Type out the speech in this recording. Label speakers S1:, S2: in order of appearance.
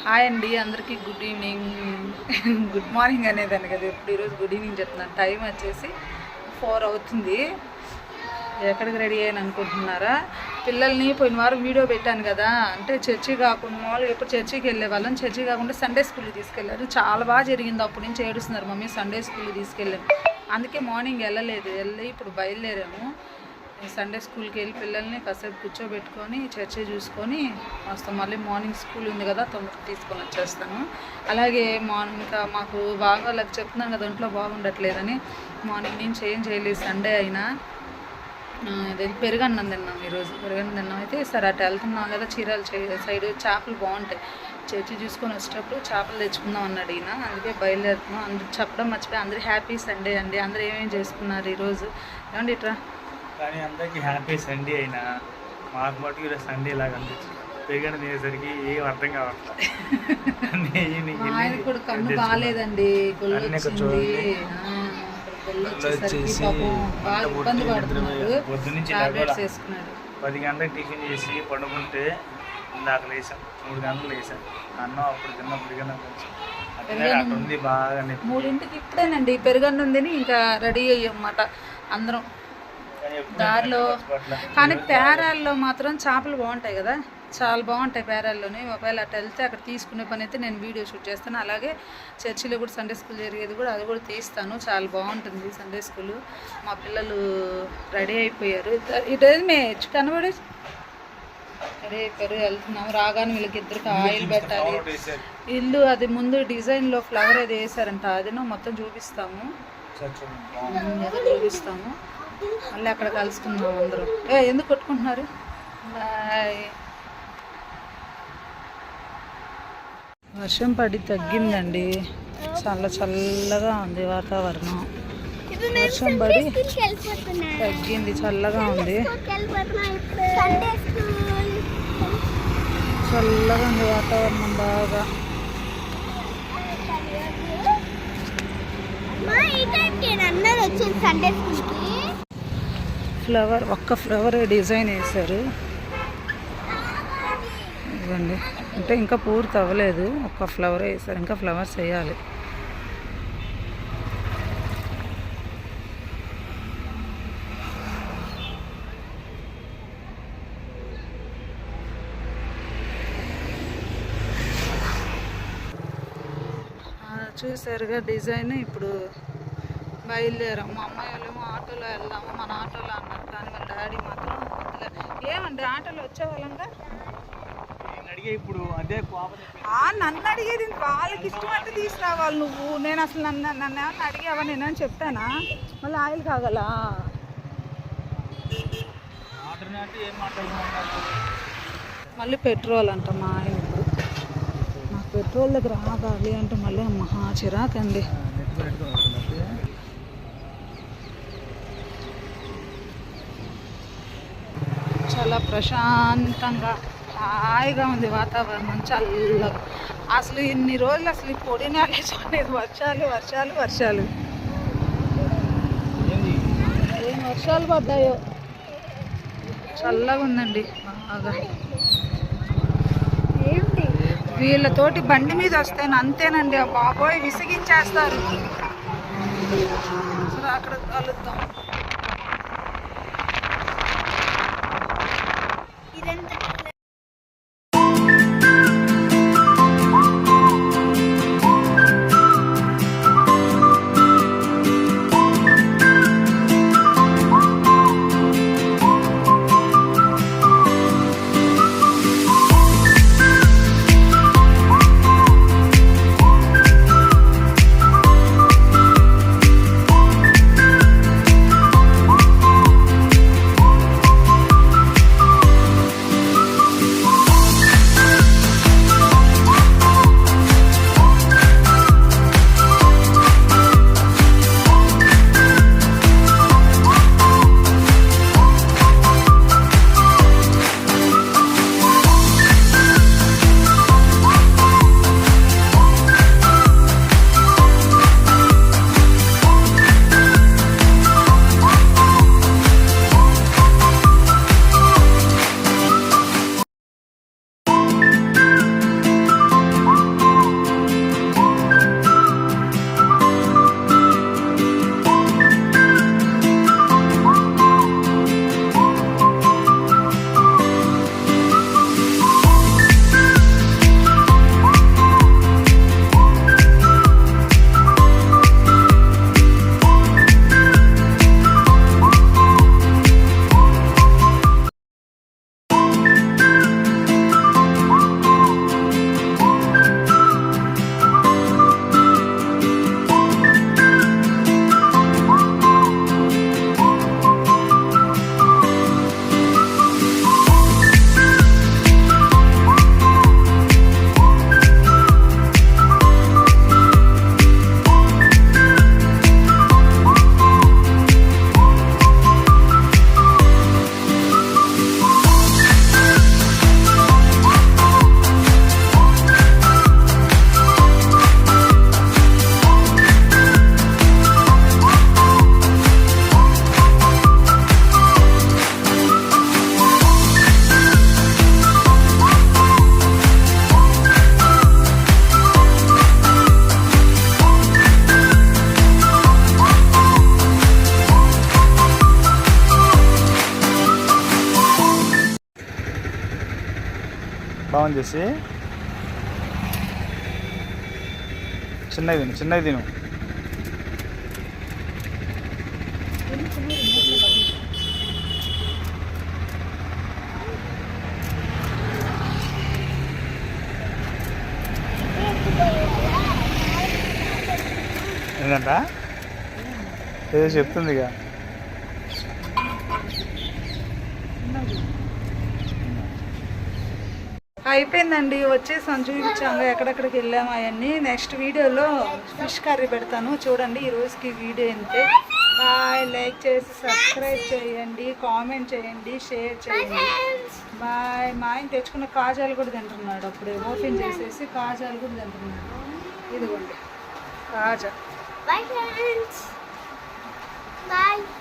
S1: Hi అండి, అందరికీ good evening. Good morning అనేదాన్ని కదా, ఇప్పుడు ఈరోజు గుడ్ ఈవినింగ్ చెప్తున్నాను. టైం వచ్చేసి 4 అవుతుంది. ఎక్కడికి రెడీ అయ్యాను అనుకుంటున్నారా? పిల్లల్ని పోయిన వారం వీడియో పెట్టాను కదా, అంటే చర్చి కాకుండా మామూలుగా ఎప్పుడు చర్చికి వెళ్ళే వాళ్ళని, చర్చి కాకుండా సండే స్కూల్కి తీసుకెళ్ళారు. చాలా బాగా జరిగింది. అప్పటి నుంచి ఏడుస్తున్నారు, మమ్మీ సండే స్కూల్కి తీసుకెళ్ళాను. అందుకే మార్నింగ్ వెళ్ళి ఇప్పుడు బయలుదేరాము. సండే స్కూల్కి వెళ్ళి పిల్లల్ని కాసేపు కూర్చోబెట్టుకొని చర్చి చూసుకొని వస్తాం. మళ్ళీ మార్నింగ్ స్కూల్ ఉంది కదా, తొందరగా తీసుకొని వచ్చేస్తాను. అలాగే మార్నింగ్ ఇంకా మాకు బాగా చెప్తున్నాను కదా, ఒంట్లో బాగుండట్లేదని మార్నింగ్ నుంచి ఏం చేయలేదు. సండే అయినా పెరుగన్నం తిన్నాం. ఈరోజు పెరుగన్నం తిన్నాం. అయితే సరే అటు వెళ్తున్నాం కదా, చీరాల సైడ్ చేపలు బాగుంటాయి. చర్చి చూసుకొని వచ్చేటప్పుడు చేపలు తెచ్చుకుందాం అన్నాడు ఈయన. అందుకే బయలుదేరుతున్నాం. అందరూ చెప్పడం మర్చిపోయి, అందరూ హ్యాపీ సండే అండి. అందరూ ఏమేమి చేసుకున్నారు ఈరోజు? ఏమండి ఇట్రా.
S2: కానీ అందరికీ హ్యాపీ సండే అయినా మాకు మటుకు ఈరోజు సండే లాగా అనిపించింది. పెరిగిన తినేసరికి ఏం అర్థం కావట్లేదు.
S1: ఆయన కూడా కన్ను బాగాలేదండి,
S2: పొద్దున్నుంచి 10 గంటలకు టిఫిన్ చేసి పండుకుంటే ఇందాక లేసాం, 3 గంటలు లేసాం. అన్నం అప్పుడు తిన్నప్పుడు కన్నా కొంచెం ఉంది బాగా.
S1: 3ంటికి ఇప్పుడేనండి పెరుగన్నం తిని ఇంకా రెడీ అయ్యమాట అందరం దారిలో. కానీ పేరాల్లో మాత్రం చేపలు బాగుంటాయి కదా, చాలా బాగుంటాయి పేరాల్లోనే. ఒకవేళ అటు వెళ్తే అక్కడ తీసుకునే పని అయితే నేను వీడియో షూట్ చేస్తాను. అలాగే చర్చిలో కూడా సండే స్కూల్ జరిగేది కూడా అది కూడా తీస్తాను. చాలా బాగుంటుంది సండే స్కూల్. మా పిల్లలు రెడీ అయిపోయారు. ఇటేది మేము కనబడి రెడీ అయిపోయారు, వెళ్తున్నాము. రాగానే వీళ్ళకి ఇద్దరికి ఆయిల్ పెట్టాలి. ఇల్లు అది ముందు డిజైన్లో ఫ్లవర్ అది వేసారంట, అదినో మొత్తం చూపిస్తాము. మళ్ళీ అక్కడ కలుసుకున్నాం అందరం. ఎందుకు కొట్టుకుంటున్నారు? వర్షం పడి తగ్గిందండి, చాలా చల్లగా ఉంది వాతావరణం. వర్షం పడి తగ్గింది, చల్లగా ఉంది. చల్లగా ఉంది వాతావరణం బాగా. ఫ్లవర్, ఒక్క ఫ్లవర్ డిజైన్ వేశారు ఇవ్వండి. అంటే ఇంకా పూర్తి అవ్వలేదు, ఒక్క ఫ్లవర్ వేశారు, ఇంకా ఫ్లవర్స్ వేయాలి. చూసారుగా డిజైన్. ఇప్పుడు బయలుదేరాం. మా అమ్మాయి వాళ్ళేమో ఆటోలో వెళ్దాము, మన ఆటోలో అన్నారు. కానీ వాళ్ళ డాడీ మాత్రం ఏమండి ఆటోలో వచ్చేవాళ్ళంగా.
S2: ఇప్పుడు అదే
S1: నన్ను అడిగేది వాళ్ళకి ఇష్టమంటే తీసుకురావాలి నువ్వు. నేను అసలు నన్ను ఏమన్నా అడిగావా? నేనని చెప్పానా? మళ్ళీ ఆయిల్ కాగలా. మళ్ళీ పెట్రోల్ అంట మా ఆయన. ఇప్పుడు నాకు పెట్రోల్ దగ్గర ఆగాలి అంటే మళ్ళీ మహా చిరాకండి. చాలా ప్రశాంతంగా హాయిగా ఉంది వాతావరణం, చల్లగా. అసలు ఇన్ని రోజులు అసలు పొడి నేలే చూడలేదు. వర్షాలు వర్షాలు వర్షాలు, ఏం వర్షాలు పడ్డాయో. చల్లగా ఉందండి బాగా. వీళ్ళతోటి బండి మీద వస్తే అంతేనండి, బాబోయ్ విసిగించేస్తారు. అక్కడ కలుద్దాం.
S2: బాగుంది చేసి చిన్నది తిను ఏంటంట ఏదో చెప్తుంది ఇక
S1: అయిపోయిందండి, వచ్చేసాను, చూపించాము ఎక్కడెక్కడికి వెళ్ళాము అవన్నీ. నెక్స్ట్ వీడియోలో ఫిష్ కర్రీ పెడతాను చూడండి. ఈ రోజుకి వీడియో అంతే. బాయ్. లైక్ చేసి సబ్స్క్రైబ్ చేయండి, కామెంట్ చేయండి, షేర్ చేయండి. బాయ్. మా ఆయన తెచ్చుకున్న కాజాలు కూడా తింటున్నాడు. అప్పుడే ఓపెన్ చేసేసి కాజాలు కూడా తింటున్నాడు. ఇదిగోండి కాజా.
S3: Bye friends. Bye.